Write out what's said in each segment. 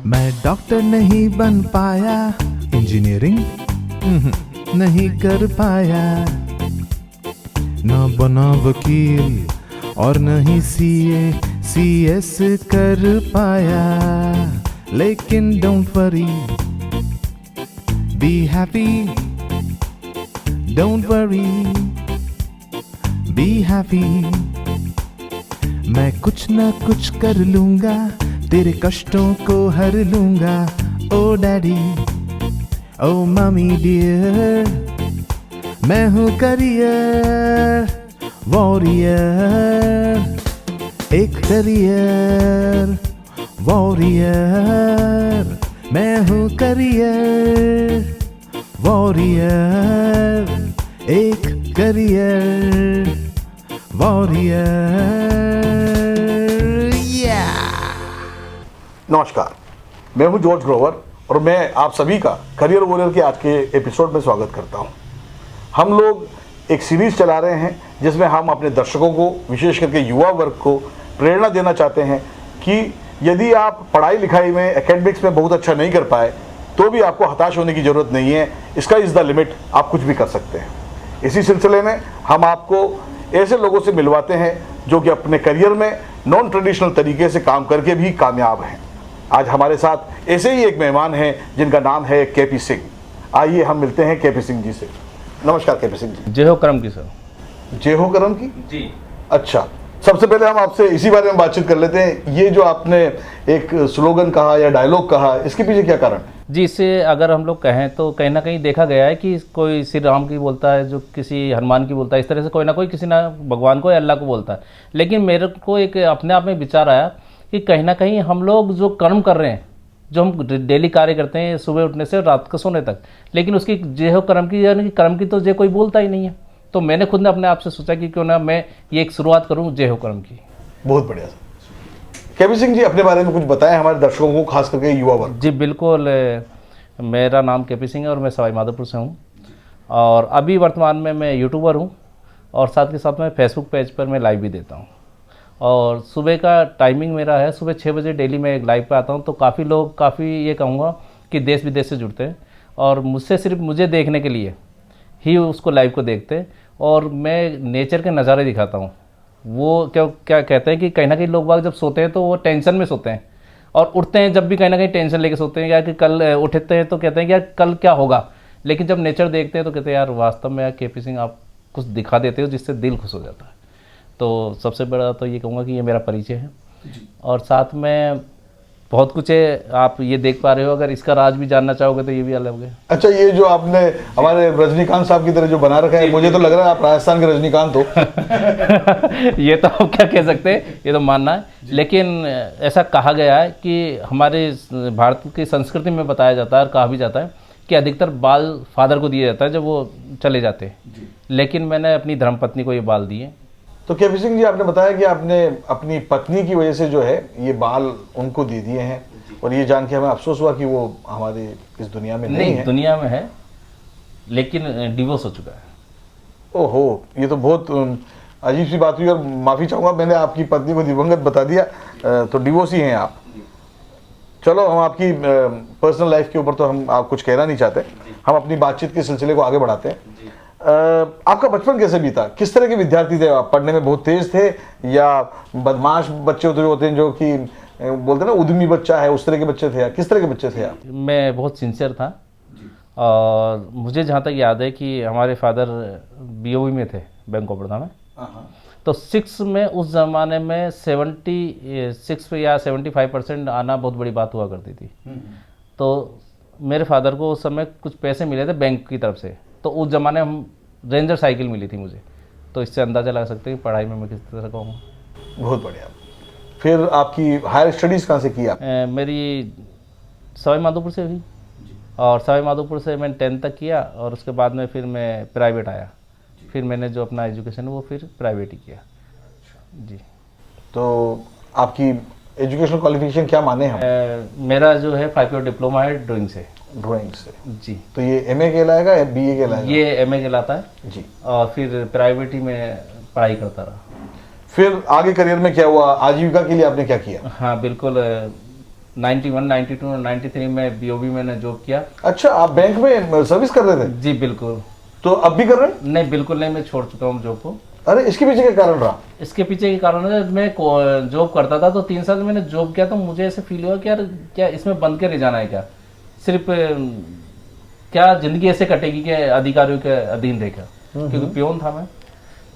मैं डॉक्टर नहीं बन पाया, इंजीनियरिंग नहीं कर पाया, ना बना वकील और नहीं CS कर पाया, लेकिन don't worry, be happy, don't worry, be happy. मैं कुछ ना कुछ कर लूंगा, तेरे कष्टों को हर लूंगा। ओ डैडी, ओ मम्मी डियर, मैं हूँ करियर वॉरियर, एक करियर वॉरियर, मैं हूँ करियर वॉरियर, एक करियर वॉरियर। नमस्कार, मैं हूं जॉर्ज ग्रोवर और मैं आप सभी का करियर वॉरियर के आज के एपिसोड में स्वागत करता हूं। हम लोग एक सीरीज चला रहे हैं जिसमें हम अपने दर्शकों को, विशेष करके युवा वर्ग को प्रेरणा देना चाहते हैं कि यदि आप पढ़ाई लिखाई में, एकेडमिक्स में बहुत अच्छा नहीं कर पाए तो भी आपको हताश होने की ज़रूरत नहीं है। इसका इज़ द लिमिट, आप कुछ भी कर सकते हैं। इसी सिलसिले में हम आपको ऐसे लोगों से मिलवाते हैं जो कि अपने करियर में नॉन ट्रेडिशनल तरीके से काम करके भी कामयाब हैं। आज हमारे साथ ऐसे ही एक मेहमान हैं जिनका नाम है KP सिंह। आइए हम मिलते हैं KP सिंह जी से। नमस्कार KP सिंह जी। जय हो करम की सर। जय हो करम की जी। अच्छा, सबसे पहले हम आपसे इसी बारे में बातचीत कर लेते हैं। ये जो आपने एक स्लोगन कहा या डायलॉग कहा, इसके पीछे क्या कारण है? जी, इससे अगर हम लोग कहें तो कहीं ना कहीं देखा गया है कि कोई श्री राम की बोलता है, जो किसी हनुमान की बोलता है, इस तरह से कोई ना कोई किसी ना भगवान को या अल्लाह को बोलता है। लेकिन मेरे को एक अपने आप में विचार आया कि कहीं ना कहीं हम लोग जो कर्म कर रहे हैं, जो हम डेली कार्य करते हैं सुबह उठने से रात को सोने तक, लेकिन उसकी जय हो कर्म की, यानी कि कर्म की तो जय कोई बोलता ही नहीं है। तो मैंने खुद ने अपने आप से सोचा कि क्यों ना मैं ये एक शुरुआत करूं जय हो कर्म की। बहुत बढ़िया सर। KP सिंह जी, अपने बारे में कुछ बताएं हमारे दर्शकों को, खास करके युवा वर्ग। जी बिल्कुल, मेरा नाम KP सिंह है और मैं सवाई माधोपुर से हूँ और अभी वर्तमान में मैं यूट्यूबर हूँ और साथ के साथ में फेसबुक पेज पर मैं लाइव भी देता हूँ। और सुबह का टाइमिंग मेरा है, सुबह 6 बजे डेली मैं एक लाइव पे आता हूँ। तो काफ़ी लोग, काफ़ी ये कहूँगा कि देश विदेश से जुड़ते हैं और मुझसे सिर्फ मुझे देखने के लिए ही उसको लाइव को देखते हैं और मैं नेचर के नज़ारे दिखाता हूँ। वो क्या कहते हैं कि कहीं ना कहीं लोग बाग जब सोते हैं तो वो टेंशन में सोते हैं और उठते हैं जब भी कहीं ना कहीं टेंशन लेके सोते हैं, या कि कल उठते हैं तो कहते हैं कि यार कल क्या होगा। लेकिन जब नेचर देखते हैं तो कहते हैं यार वास्तव में यार KP सिंह आप कुछ दिखा देते हो जिससे दिल खुश हो जाता है। तो सबसे बड़ा तो ये कहूँगा कि ये मेरा परिचय है और साथ में बहुत कुछ है, आप ये देख पा रहे हो। अगर इसका राज भी जानना चाहोगे तो ये भी अलग है। अच्छा, ये जो आपने हमारे रजनीकांत साहब की तरह जो बना रखा है, मुझे तो लग रहा है आप राजस्थान के रजनीकांत हो। ये तो आप क्या कह सकते हैं, ये तो मानना है। लेकिन ऐसा कहा गया है कि हमारे भारत की संस्कृति में बताया जाता है और कहा भी जाता है कि अधिकतर बाल फादर को दिया जाता है जब वो चले जाते हैं, लेकिन मैंने अपनी धर्मपत्नी को ये बाल दिए। तो KP सिंह जी, आपने बताया कि आपने अपनी पत्नी की वजह से जो है ये बाल उनको दे दिए हैं और ये जान के हमें अफसोस हुआ कि वो हमारी इस दुनिया में नहीं है। दुनिया में है लेकिन डिवोर्स हो चुका है। ओहो, ये तो बहुत अजीब सी बात हुई और माफ़ी चाहूँगा, मैंने आपकी पत्नी को दिवंगत बता दिया। तो डिवोर्स ही हैं आप। चलो, हम आपकी पर्सनल लाइफ के ऊपर तो हम आप कुछ कहना नहीं चाहते, हम अपनी बातचीत के सिलसिले को आगे बढ़ाते हैं। आपका बचपन कैसे बीता? किस तरह के विद्यार्थी थे आप? पढ़ने में बहुत तेज थे या बदमाश बच्चे होते हैं जो कि बोलते हैं ना उद्यमी बच्चा है, उस तरह के बच्चे थे या किस तरह के बच्चे थे आप? मैं बहुत सिंसियर था और मुझे जहाँ तक याद है कि हमारे फादर BOE में थे, बैंक ऑफ बड़ौदा में। तो 6 में उस ज़माने में 76 या 75% आना बहुत बड़ी बात हुआ करती थी। तो मेरे फादर को उस समय कुछ पैसे मिले थे बैंक की तरफ से, तो उस ज़माने में रेंजर साइकिल मिली थी मुझे। तो इससे अंदाज़ा लगा सकते हैं कि पढ़ाई में मैं किस तरह का हूँ। बहुत बढ़िया। फिर आपकी हायर स्टडीज़ कहाँ से की आप? मेरी सवाई माधोपुर से हुई और सवाई माधोपुर से मैंने 10th तक किया और उसके बाद में फिर मैं प्राइवेट आया। फिर मैंने जो अपना एजुकेशन है वो फिर प्राइवेट ही किया। जी। तो आपकी एजुकेशनल क्वालिफिकेशन क्या माने हम? मेरा जो है 5 ईयर डिप्लोमा है ड्राइंग से। ड्राइंग से। जी। तो ये एमए कहलाएगा या बीए कहलाएगा? ये एमए कहलाता है जी। और फिर प्राइवेट ही में पढ़ाई करता रहा। फिर आगे करियर में क्या हुआ, आजीविका के लिए आपने क्या किया? हाँ बिल्कुल, 91, 92 और 93 में बीओबी मैंने जॉब किया। अच्छा, आप बैंक में सर्विस कर रहे थे? जी बिल्कुल। तो अब भी कर रहे हैं? नहीं बिल्कुल नहीं, मैं छोड़ चुका हूँ जॉब को। अरे, इसके पीछे क्या कारण रहा? इसके पीछे के कारण है, मैं जॉब करता था तो 3 साल मैंने जॉब किया, तो मुझे ऐसे फील हुआ कि यार क्या इसमें बंद के रह जाना है क्या, सिर्फ क्या जिंदगी ऐसे कटेगी कि अधिकारियों के अधीन रहेगा, क्योंकि पियोन था मैं।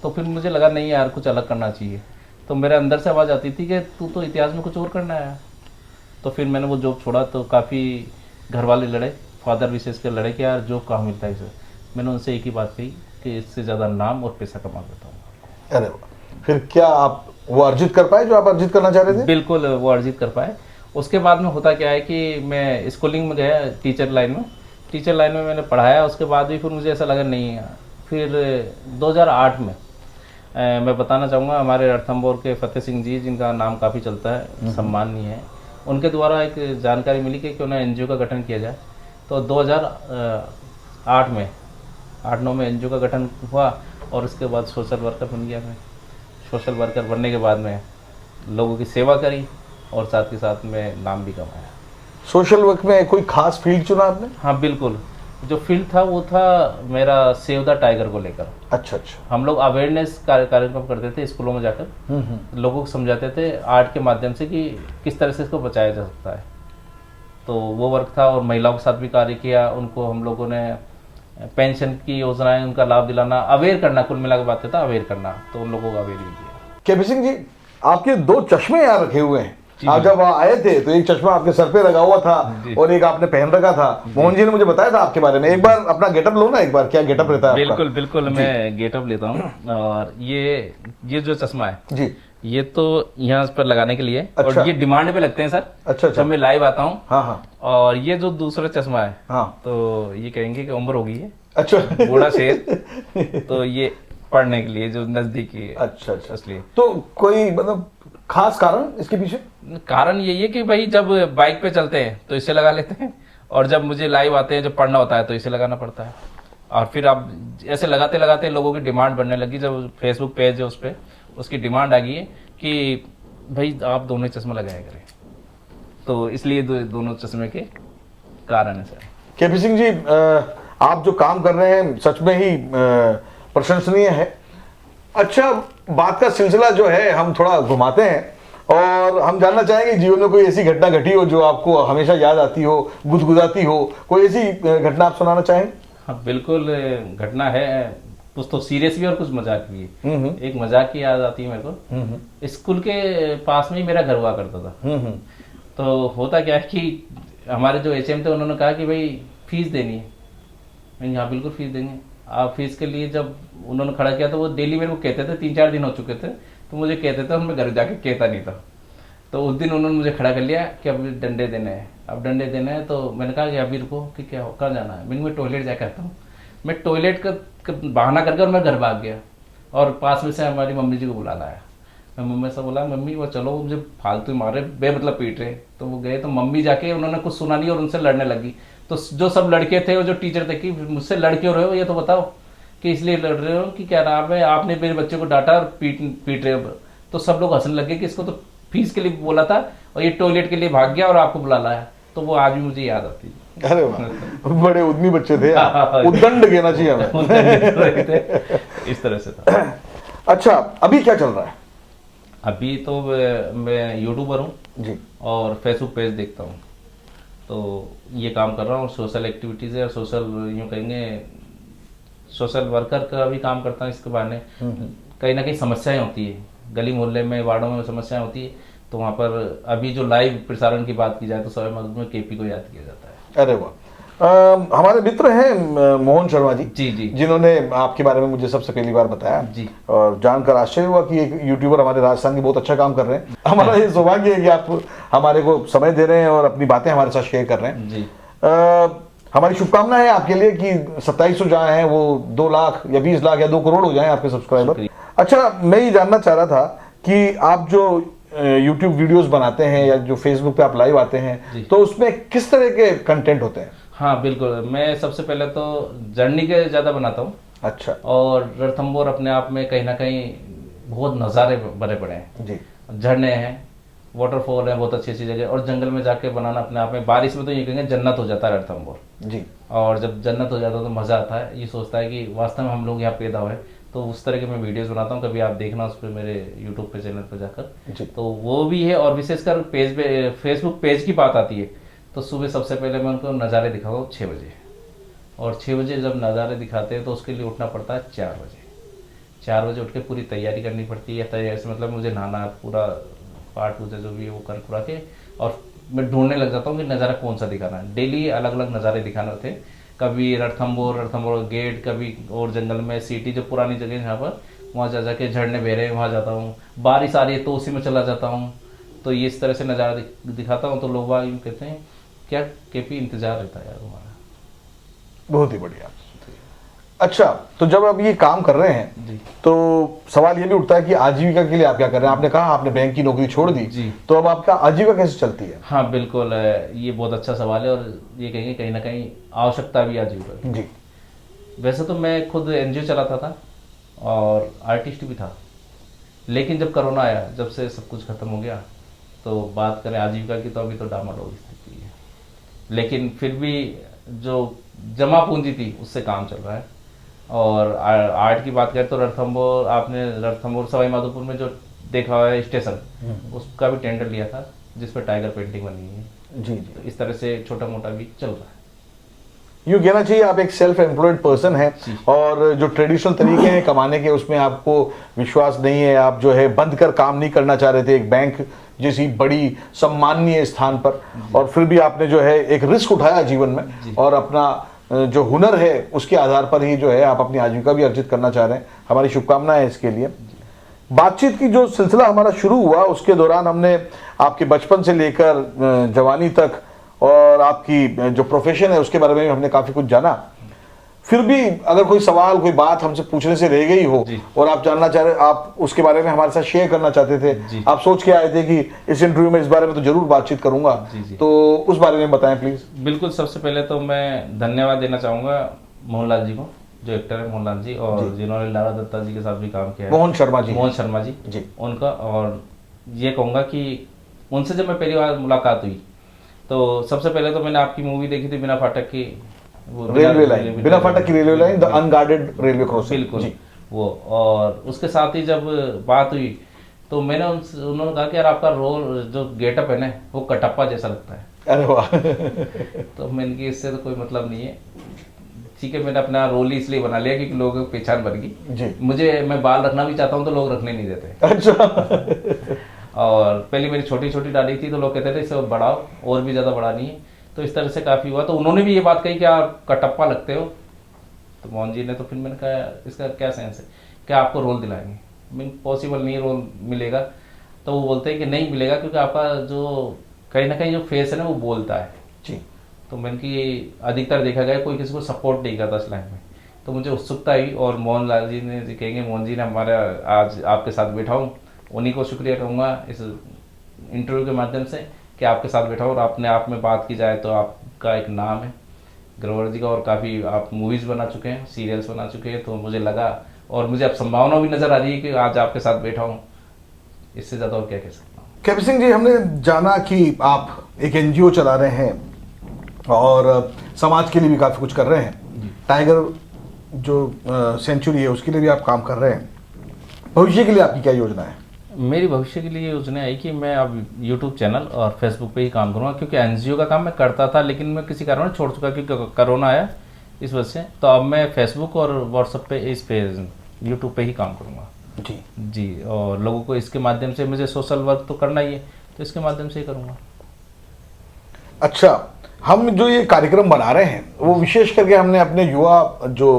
तो फिर मुझे लगा नहीं यार कुछ अलग करना चाहिए। तो मेरे अंदर से आवाज़ आती थी कि तू तो इतिहास में कुछ और करना है। तो फिर मैंने वो जॉब छोड़ा। तो काफ़ी घर वाले लड़े, फादर विशेष कर लड़े कि यार जॉब कहाँ मिलता है इसे। मैंने उनसे एक ही बात कही कि इससे ज़्यादा नाम और पैसा कमा देता हूँ। अरे वाह। फिर क्या आप वो अर्जित कर पाए जो आप अर्जित करना चाह रहे थे? बिल्कुल, वो अर्जित कर पाए। उसके बाद में होता क्या है कि मैं स्कूलिंग में गया, टीचर लाइन में मैंने पढ़ाया। उसके बाद भी फिर मुझे ऐसा लगा नहीं। फिर 2008 में मैं बताना चाहूँगा, हमारे रणथंभौर के फतेह सिंह जी, जिनका नाम काफ़ी चलता है, सम्माननीय है, उनके द्वारा एक जानकारी मिली कि क्यों ना एनजीओ का गठन किया जाए। तो 2008 में 8-9 में एनजीओ का गठन हुआ और उसके बाद सोशल वर्कर बन गया मैं। सोशल वर्कर बनने के बाद में लोगों की सेवा करी और साथ के साथ में नाम भी कमाया। सोशल वर्क में कोई खास फील्ड चुना आपने? हाँ बिल्कुल, जो फील्ड था वो था मेरा सेव द टाइगर को लेकर। अच्छा। हम लोग अवेयरनेस कार्यक्रम करते थे स्कूलों में जाकर, लोगों को समझाते थे आर्ट के माध्यम से कि किस तरह से इसको बचाया जा सकता है। तो वो वर्क था। और महिलाओं के साथ भी कार्य किया, उनको हम लोगों ने पेंशन की योजनाएं, उनका लाभ दिलाना, अवेयर करना, कुल मिला के बात था अवेयर करना। तो उन लोगों को अवेयर भी किया। केपी सिंह जी, आपके 2 चश्मे यहाँ रखे हुए हैं। आप जब आए थे तो एक चश्मा आपके सर पे लगा हुआ था और एक आपने पहन रखा था। मोहन जी ने मुझे बताया था आपके बारे में। एक बार अपना गेटअप लो ना, एक बार क्या गेटअप रहता है आपका? बिल्कुल मैं गेटअप लेता हूँ। और ये जो चश्मा है जी, ये तो यहाँ पर लगाने के लिए। अच्छा। और ये डिमांड पे लगते हैं सर। अच्छा। जब मैं लाइव आता हूँ। हाँ। और ये जो दूसरा चश्मा है, हाँ, तो ये कहेंगे कि उम्र हो गई है। अच्छा। बूढ़ा शेर। तो ये पढ़ने के लिए जो नजदीकी है। अच्छा। इसलिए तो कोई मतलब खास कारण इसके पीछे? कारण यही है कि भाई जब बाइक पे चलते हैं तो इसे लगा लेते हैं, और जब मुझे लाइव आते हैं, जब पढ़ना होता है तो इसे लगाना पड़ता है। और फिर अब ऐसे लगाते लगाते लोगों की डिमांड बढ़ने लगी। जब फेसबुक पेज है उस पर उसकी डिमांड आ गई है कि भाई आप दोनों चश्मा लगाया करें। तो इसलिए दोनों चश्मे के कारण है सर। केपी सिंह जी, आप जो काम कर रहे हैं सच में ही प्रशंसनीय है। अच्छा, बात का सिलसिला जो है हम थोड़ा घुमाते हैं और हम जानना चाहेंगे जीवन में कोई ऐसी घटना घटी हो जो आपको हमेशा याद आती हो, गुदगुदाती हो। कोई ऐसी घटना आप सुनाना चाहेंगे? हाँ बिल्कुल, घटना है। कुछ तो सीरियस भी और कुछ मजाक भी है। एक मजाक की याद आती है मेरे को। स्कूल के पास में ही मेरा घर हुआ करता था। तो होता क्या है कि हमारे जो एचएम थे उन्होंने कहा कि भाई फीस देनी है। मैंने हाँ बिल्कुल फीस देंगे। आप फीस के लिए जब उन्होंने खड़ा किया तो वो डेली मेरे को कहते थे, 3-4 दिन हो चुके थे तो मुझे कहते थे और मैं घर जाके कहता नहीं था। तो उस दिन उन्होंने मुझे खड़ा कर लिया कि अब डंडे देने हैं, अब डंडे देने हैं। तो मैंने कहा कि अभी रुको कि क्या कहाँ जाना है। मैं टॉयलेट जाकर आता हूँ। मैं टॉयलेट का बहाना करके और मैं घर भाग गया और पास में से हमारी मम्मी जी को बुला लाया। मैं मम्मी से बोला मम्मी वो चलो, मुझे फालतू मारे बेमतलब पीट रहे। तो वो गए तो मम्मी जाके उन्होंने कुछ सुना नहीं और उनसे लड़ने लगी। तो जो सब लड़के थे, वो जो टीचर थे कि मुझसे लड़ क्यों रहे हो, ये तो बताओ कि इसलिए लड़ रहे हो कि क्या नाम है, आपने मेरे बच्चे को डांटा और पीट रहे हो। तो सब लोग हंसने लगे कि इसको तो फीस के लिए बोला था और ये टॉयलेट के लिए भाग गया और आपको बुला लाया। तो वो आज भी मुझे याद आती है। अरे वाह, बड़े उद्यमी बच्चे थे। उद्दंड कहना चाहिए हमें। इस तरह से था। अच्छा, अभी क्या चल रहा है? अभी तो मैं यूट्यूबर हूँ जी और फेसबुक पेज देखता हूँ। तो ये काम कर रहा हूँ, सोशल एक्टिविटीज़ है और सोशल यूँ कहेंगे सोशल वर्कर का भी काम करता हूँ। इसके बहाने कहीं ना कहीं समस्याएं होती है, गली मोहल्ले में, वार्डों में समस्याएं होती है। तो वहाँ पर अभी जो लाइव प्रसारण की बात की जाए तो सवाई माधोपुर में केपी को याद किया जाता है। अरे वाह। हमारे मित्र हैं मोहन शर्मा जी, जी जिन्होंने आपके बारे में मुझे सबसे पहली बार बताया जी। और जानकर आश्चर्य हुआ कि एक यूट्यूबर हमारे राजस्थान के बहुत अच्छा काम कर रहे हैं। हमारा ये सौभाग्य है कि आप हमारे को समय दे रहे हैं और अपनी बातें हमारे साथ शेयर कर रहे हैं जी। हमारी शुभकामना है आपके लिए कि 2700 जहाँ हैं वो 2 लाख या 20 लाख या 2 करोड़ हो जाएं आपके सब्सक्राइबर। अच्छा, मैं ये जानना चाह रहा था कि आप जो YouTube वीडियोस बनाते हैं या जो Facebook पे आप लाइव आते हैं तो उसमें किस तरह के कंटेंट होते हैं? हाँ बिल्कुल, मैं सबसे पहले तो जर्नी के ज़्यादा बनाता हूँ। अच्छा और रणथंभौर अपने आप में कहीं ना कहीं बहुत नज़ारे भरे पड़े हैं। जी। झरने हैं, वाटरफॉल है, बहुत अच्छी अच्छी जगह, और जंगल में जाके बनाना अपने आप में, बारिश में तो ये कहेंगे जन्नत हो जाता है रणथंभौर। जी। और जब जन्नत हो जाता है तो मज़ा आता है, ये सोचता है कि वास्तव में हम लोग यहाँ पैदा हुए। तो उस तरह के मैं वीडियोस बनाता हूँ, कभी आप देखना उस पर मेरे यूट्यूब पे चैनल पर जाकर। जी। तो वो भी है, और विशेषकर पेज पे, फेसबुक पेज की बात आती है तो सुबह सबसे पहले मैं उनको नज़ारे दिखाता हूँ 6 बजे। और 6 बजे जब नज़ारे दिखाते हैं तो उसके लिए उठना पड़ता है 4 बजे। 4 बजे उठ के पूरी तैयारी करनी पड़ती है। तैयारी से मतलब मुझे नहाना, पूरा पाठ पूजा जो भी है वो कर पूरा के, और मैं ढूंढने लग जाता हूँ कि नज़ारा कौन सा दिखाना है। डेली अलग अलग नज़ारे दिखाने थे, कभी रणथंभौर गेट, कभी और जंगल में सिटी जो पुरानी जगह यहाँ पर, वहाँ जा जाके झरने बह रहे हैं वहाँ जाता हूँ। बारिश आ रही है तो उसी में चला जाता हूँ। तो ये इस तरह से नज़ारा दिखाता हूँ। तो लोग बाग यूँ कहते हैं क्या केपी इंतजार रहता है यार हमारा। बहुत ही बढ़िया। अच्छा, तो जब आप ये काम कर रहे हैं जी। तो सवाल ये भी उठता है कि आजीविका के लिए आप क्या कर रहे हैं? आपने कहा आपने बैंक की नौकरी छोड़ दी जी। तो अब आपका आजीविका कैसे चलती है? हाँ बिल्कुल, ये बहुत अच्छा सवाल है, और ये कहेंगे कहीं ना कहीं आवश्यकता भी आजीविका की। जी। वैसे तो मैं खुद एनजीओ चलाता था और आर्टिस्ट भी था, लेकिन जब कोरोना आया, जब से सब कुछ खत्म हो गया, तो बात करें आजीविका की तो अभी तो डामाडोल स्थिति है। लेकिन फिर भी जो जमा पूंजी थी उससे काम चल रहा है। और आर्ट की बात करें तो रणथंभौर, आपने रणथंभौर सवाई माधोपुर में जो देखा हुआ है स्टेशन, उसका भी टेंडर लिया था जिस पर टाइगर पेंटिंग बनी है। जी। जी। तो इस तरह से छोटा मोटा भी चल रहा है। यूँ कहना चाहिए आप एक सेल्फ एम्प्लॉयड पर्सन हैं, और जो ट्रेडिशनल तरीके हैं कमाने के उसमें आपको विश्वास नहीं है। आप जो है बंद कर काम नहीं करना चाह रहे थे एक बैंक जैसी बड़ी सम्माननीय स्थान पर, और फिर भी आपने जो है एक रिस्क उठाया जीवन में, और अपना जो हुनर है उसके आधार पर ही जो है आप अपनी आजीविका भी अर्जित करना चाह रहे हैं। हमारी शुभकामनाएं हैं इसके लिए। बातचीत की जो सिलसिला हमारा शुरू हुआ उसके दौरान हमने आपके बचपन से लेकर जवानी तक और आपकी जो प्रोफेशन है उसके बारे में हमने काफ़ी कुछ जाना। फिर भी अगर कोई सवाल, कोई बात हमसे पूछने से रह गई हो और आप जानना चाह रहे, आप उसके बारे में हमारे साथ शेयर करना चाहते थे, आप सोच के आए थे कि इस इंटरव्यू में इस बारे में तो जरूर बातचीत करूंगा, तो उस बारे में बताएं प्लीज। बिल्कुल, सबसे पहले तो मैं धन्यवाद देना चाहूँगा मोहनलाल जी को, जो एक्टर है मोहनलाल जी, और जिन्होंने लारा दत्ता जी के साथ भी काम किया है, मोहन शर्मा जी उनका। और ये कहूँगा कि उनसे जब मैं पहली बार मुलाकात हुई तो सबसे पहले तो मैंने आपकी मूवी देखी थी बिना फाटक की, रेलवे लाइन, बिना फाटक की railway line, the unguarded railway crossing. बिल्कुल वो। और उसके साथ ही जब बात हुई तो मैंने उन्होंने कहा कि यार आपका रोल जो गेटअप है ना वो कटप्पा जैसा लगता है। अरे वाह। तो मैंने कि इससे तो कोई मतलब नहीं है, ठीक है। मैंने अपना रोल ही इसलिए बना लिया क्योंकि लोगों की पहचान बन गई। मुझे, मैं बाल रखना भी चाहता हूँ तो लोग रखने नहीं देते। अच्छा। और पहले मेरी छोटी छोटी दाढ़ी थी तो लोग कहते थे इसे बढ़ाओ, और भी ज़्यादा बढ़ानी है। तो इस तरह से काफ़ी हुआ, तो उन्होंने भी ये बात कही कि आप कटप्पा लगते हो। तो मोहन जी ने, तो फिर मैंने कहा इसका क्या सेंस है, क्या आपको रोल दिलाएंगे? मीन पॉसिबल नहीं रोल मिलेगा। तो वो बोलते हैं कि नहीं मिलेगा क्योंकि आपका जो कहीं ना कहीं जो फेस है ना वो बोलता है जी। तो मैंने कि अधिकतर देखा गया कोई किसी को सपोर्ट नहीं करता इस लाइन में, तो मुझे उत्सुकता हुई। और मोहन लाल जी ने कहेंगे, मोहन जी ने हमारा आज आपके साथ बैठा हूँ, उन्हीं को शुक्रिया कहूँगा इस इंटरव्यू के माध्यम से कि आपके साथ बैठा हूँ। और अपने आप में बात की जाए तो आपका एक नाम है ग्रोवर जी का, और काफ़ी आप मूवीज़ बना चुके हैं, सीरियल्स बना चुके हैं। तो मुझे लगा, और मुझे अब संभावना भी नज़र आ रही है कि आज आपके साथ बैठा हूँ, इससे ज़्यादा और क्या कह सकता हूँ। केपी सिंह जी, हमने जाना कि आप एक एनजीओ चला रहे हैं और समाज के लिए भी काफ़ी कुछ कर रहे हैं। टाइगर जो सेंचुरी है उसके लिए भी आप काम कर रहे हैं। भविष्य के लिए आपकी क्या योजना है? मेरी भविष्य के लिए योजना है कि मैं अब यूट्यूब चैनल और फेसबुक पे ही काम करूँगा, क्योंकि एनजीओ का काम मैं करता था लेकिन मैं किसी कारण छोड़ चुका क्योंकि कोरोना आया इस वजह से। तो अब मैं फेसबुक और व्हाट्सएप पे, इस पे यूट्यूब पे ही काम करूँगा। जी। और लोगों को इसके माध्यम से, मुझे सोशल वर्क तो करना ही है तो इसके माध्यम से ही करूँगा। अच्छा, हम जो ये कार्यक्रम बना रहे हैं वो विशेष करके हमने अपने युवा जो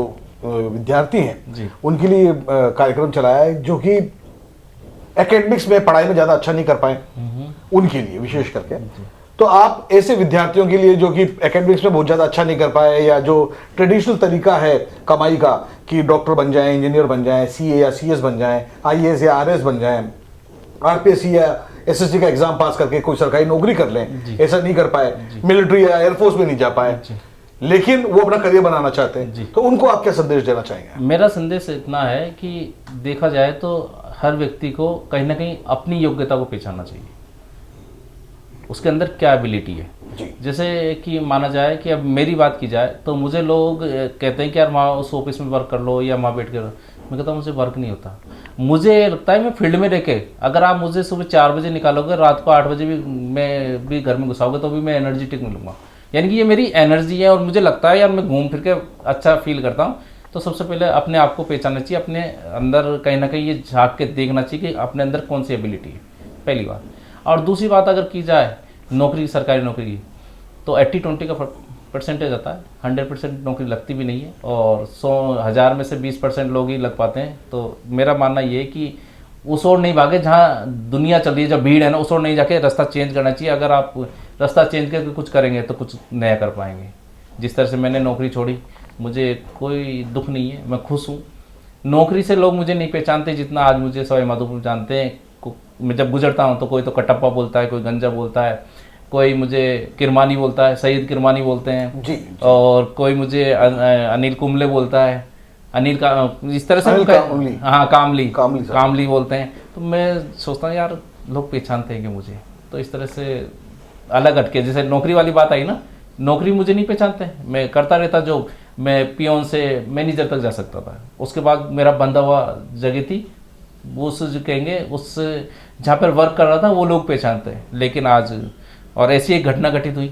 विद्यार्थी हैं उनके लिए कार्यक्रम चलाया है जो कि एकेडमिक्स में, पढ़ाई में ज़्यादा अच्छा नहीं कर पाए, उनके लिए विशेष करके। तो आप ऐसे विद्यार्थियों के लिए जो कि एकेडमिक्स में बहुत ज़्यादा अच्छा नहीं कर पाए, या जो ट्रेडिशनल तरीका है कमाई का कि डॉक्टर बन जाएं, इंजीनियर बन जाएं, सीए या सीएस बन जाएं, आईएएस या आरएस बन जाएं, आरपीएससी या एसएससी का एग्जाम पास करके कोई सरकारी नौकरी कर लें, ऐसा नहीं कर पाए, मिलिट्री या एयरफोर्स में नहीं जा पाए, लेकिन वो अपना करियर बनाना चाहते हैं, तो उनको आप क्या संदेश देना चाहेंगे? मेरा संदेश इतना है कि देखा जाए तो हर व्यक्ति को कहीं ना कहीं अपनी योग्यता को पहचानना चाहिए, उसके अंदर क्या एबिलिटी है। जैसे कि माना जाए कि अब मेरी बात की जाए तो मुझे लोग कहते हैं कि यार वहाँ उस ऑफिस में वर्क कर लो या वहाँ बैठ कर, मैं कहता हूँ मुझे वर्क नहीं होता। मुझे लगता है मैं फील्ड में रह के, अगर आप मुझे सुबह 4 बजे निकालोगे, रात को 8 बजे भी मैं भी घर में घुसाओगे तो भी मैं एनर्जेटिक मिलूंगा। यानी कि ये मेरी एनर्जी है और मुझे लगता है यार मैं घूम फिर के अच्छा फील करता हूँ। तो सबसे पहले अपने आप को पहचानना चाहिए, अपने अंदर कहीं ना कहीं ये झाँक के देखना चाहिए कि अपने अंदर कौन सी एबिलिटी है, पहली बात। और दूसरी बात अगर की जाए नौकरी, सरकारी नौकरी की, तो 80-20 का परसेंटेज आता है, 100% नौकरी लगती भी नहीं है और 100,000 में से 20% लोग ही लग पाते हैं। तो मेरा मानना ये है कि उस ओर नहीं भागे जहाँ दुनिया चल रही है, जब भीड़ है ना, उस ओर नहीं जाके रास्ता चेंज करना चाहिए। अगर आप रास्ता चेंज करके कुछ करेंगे तो कुछ नया कर पाएंगे। जिस तरह से मैंने नौकरी छोड़ी, मुझे कोई दुख नहीं है, मैं खुश हूँ। नौकरी से लोग मुझे नहीं पहचानते जितना आज मुझे सवाई माधोपुर जानते हैं। मैं जब गुजरता हूँ तो कोई तो कटप्पा बोलता है, कोई गंजा बोलता है, कोई मुझे किरमानी बोलता है, सईद किरमानी बोलते हैं जी। और कोई मुझे अनिल कुंबले बोलता है, अनिल का इस तरह से कामली, हाँ कामली बोलते हैं। तो मैं सोचता हूँ यार लोग पहचानते हैं कि मुझे, तो इस तरह से अलग हटके, जैसे नौकरी वाली बात आई ना, नौकरी मुझे नहीं पहचानते, मैं करता रहता जो मैं पियोन से मैनेजर तक जा सकता था। उसके बाद मेरा बंधा हुआ जगह थी, वो जो कहेंगे उस जहाँ पर वर्क कर रहा था वो लोग पहचानते हैं। लेकिन आज और ऐसी एक घटना घटित हुई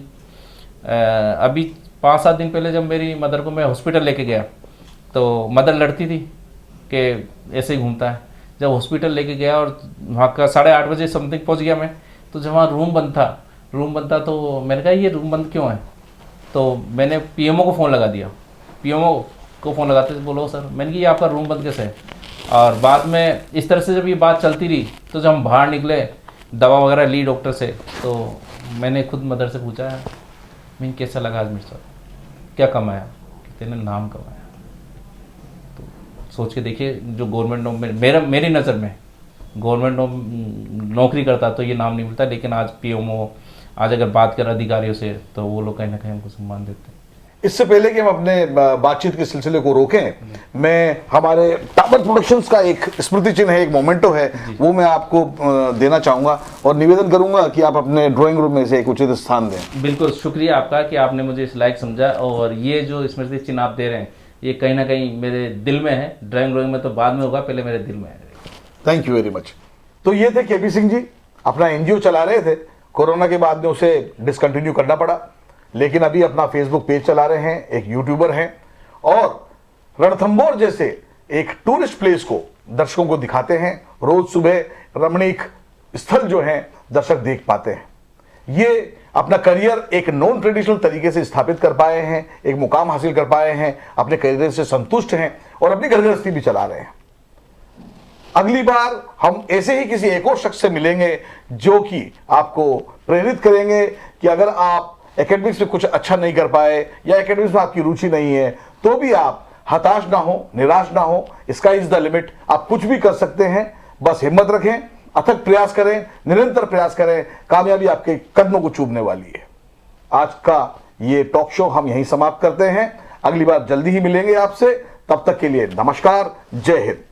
अभी 5-7 दिन पहले, जब मेरी मदर को मैं हॉस्पिटल लेके गया तो मदर लड़ती थी कि ऐसे ही घूमता है। जब हॉस्पिटल लेके गया और वहाँ का 8:30 बजे समथिंग पहुँच गया मैं, तो जब वहाँ रूम बंद था तो मैंने कहा ये रूम बंद क्यों है? तो मैंने पीएमओ को फ़ोन लगा दिया। पीएमओ को फ़ोन लगाते बोलो सर, मैंने कहा ये आपका रूम बंद कैसे है? और बाद में इस तरह से जब ये बात चलती रही तो जब हम बाहर निकले, दवा वगैरह ली डॉक्टर से, तो मैंने खुद मदर से पूछा, मैं कैसा लगा आज मेरे साथ, क्या कमाया? तेने नाम कमाया। तो सोच के देखिए, जो गवर्नमेंट मेरी नज़र में गवर्नमेंट नौकरी करता तो ये नाम नहीं मिलता। लेकिन आज पीएमओ, आज अगर बात करें अधिकारियों से, तो वो लोग कहीं ना कहीं हमको सम्मान देते हैं। इससे पहले कि हम अपने बातचीत के सिलसिले को रोकें, मैं हमारे टावर प्रोडक्शंस का एक स्मृति चिन्ह है, एक मोमेंटो है, वो मैं आपको देना चाहूंगा और निवेदन करूंगा कि आप अपने ड्राइंग रूम में से एक उचित स्थान दें। बिल्कुल, शुक्रिया आपका कि आपने मुझे इस लायक समझा। और ये जो स्मृति चिन्ह आप दे रहे हैं, ये कहीं ना कहीं मेरे दिल में है। ड्राइंग में तो बाद में होगा, पहले मेरे दिल में है। Thank you very much. तो ये थे केपी सिंह जी, अपना एनजीओ चला रहे थे, कोरोना के बाद में उसे डिसकंटिन्यू करना पड़ा, लेकिन अभी अपना फेसबुक पेज चला रहे हैं, एक यूट्यूबर हैं और रणथंभौर जैसे एक टूरिस्ट प्लेस को दर्शकों को दिखाते हैं। रोज सुबह रमणीक स्थल जो हैं दर्शक देख पाते हैं। ये अपना करियर एक नॉन ट्रेडिशनल तरीके से स्थापित कर पाए हैं, एक मुकाम हासिल कर पाए हैं, अपने करियर से संतुष्ट हैं और अपनी घर गृहस्थी भी चला रहे हैं। अगली बार हम ऐसे ही किसी एक और शख्स से मिलेंगे जो कि आपको प्रेरित करेंगे कि अगर आप एकेडमिक्स में कुछ अच्छा नहीं कर पाए या एकेडमिक्स में आपकी रुचि नहीं है, तो भी आप हताश ना हो, निराश ना हो। स्काई इज द लिमिट, आप कुछ भी कर सकते हैं। बस हिम्मत रखें, अथक प्रयास करें, निरंतर प्रयास करें, कामयाबी आपके कदमों को चूमने वाली है। आज का ये टॉक शो हम यहीं समाप्त करते हैं। अगली बार जल्दी ही मिलेंगे आपसे, तब तक के लिए नमस्कार, जय हिंद।